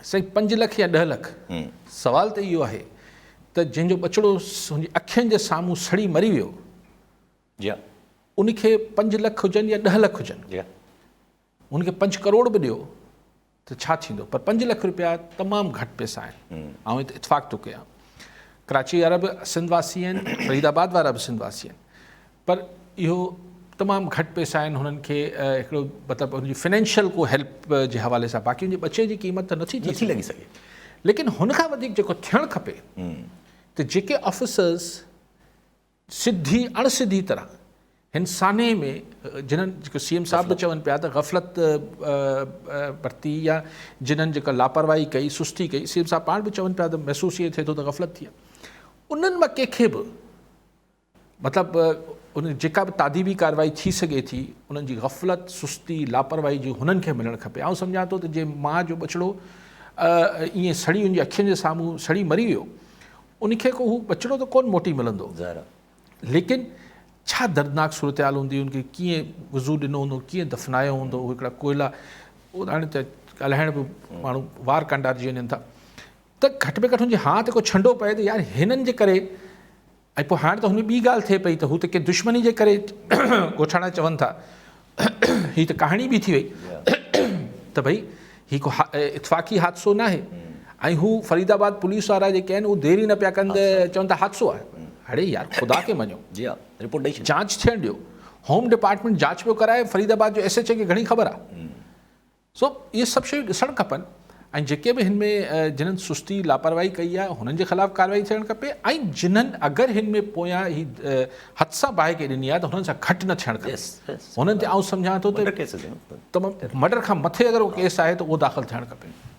साईं 5 लख या 10 लख सवाल तो इहो आहे त जंहिंजो बचिड़ो हुनजी अखियुनि जे साम्हूं सड़ी मरी वियो जी हाँ उनखे 5 लख हुजनि या 10 लख हुजनि जी हाँ उनखे 5 करोड़ बि ॾियो त छा थींदो पर 5 लख रुपया तमामु घटि पैसा आहिनि ऐं हिते इतफ़ाक़ थो कयां कराची वारा बि सिंध वासी आहिनि फरीदाबाद वारा बि सिंध वासी आहिनि पर इहो तमामु घटि पैसा आहिनि हुननि खे हिकिड़ो मतिलबु हुनजी फाइनेंशियल को हेल्प जे हवाले सां बाक़ी हुनजे बचे जी क़ीमत त नथी नथी लॻी सघे लेकिन हुनखां वधीक जेको थियणु खपे त जेके ऑफिसर्स सिधी अणसिधी तरह हिन साने में जिन्हनि जेको CM साहब बि चवनि पिया त गफ़लत बरती या जिन्हनि जेका लापरवाही कई सुस्ती कई CM साहब पाण बि चवनि पिया त महसूसु इहे थिए थो त गफ़लत थी आहे उन्हनि मां कंहिंखे बि मतिलबु उन जेका बि तादीबी कार्रवाई थी सघे थी उन्हनि जी गफ़लत सुस्ती लापरवाही जी हुननि खे मिलणु खपे ऐं सम्झां थो त जे माउ जो बचिड़ो ईअं सड़ी हुनजी अखियुनि जे साम्हूं सड़ी मरी वियो उनखे को हू बचिड़ो त कोन मोटी मिलंदो लेकिन छा दर्दनाक सूरत हाल हूंदी उनखे कीअं वज़ू ॾिनो हूंदो कीअं दफ़नायो हूंदो उहे हिकिड़ा कोयला उहो हाणे त ॻाल्हाइण बि माण्हू वार कांडारजी वञनि था त घटि में घटि हुनजे हाथ को छंडो पए त यार हिननि जे करे ऐं पोइ हाणे त हुन ॿी ॻाल्हि थिए पई त हू त कंहिं दुश्मनी जे करे ॻोठाणा चवनि था हीअ त कहाणी बि थी वई त भई हीअ को इतफ़ाक़ी हादसो न आहे ऐं हू फरीदाबाद पुलिस वारा जेके आहिनि उहे देरी न पिया कनि चवनि था हादसो आहे अड़े यार ख़ुदा खे मञो जी हाँ रिपोर्ट ॾेई जांच थियणु ॾियो होम डिपार्टमेंट जांच पियो कराए फरीदाबाद जो SHO खे घणी ख़बर आहे सो इहे सभु शयूं ॾिसणु खपनि ऐं जेके बि हिन में जिन्हनि सुस्ती लापरवाही कई आहे हुननि जे ख़िलाफ़ु कार्रवाई थियणु खपे ऐं जिन्हनि अगरि हिन में पोयां ही हद सां बाहि के ॾिनी आहे त हुननि सां घटि न थियणु खपे हुननि ते आउं सम्झां थो त तमामु मर्डर खां मथे अगरि उहो केस आहे त उहो दाख़िल थियणु खपे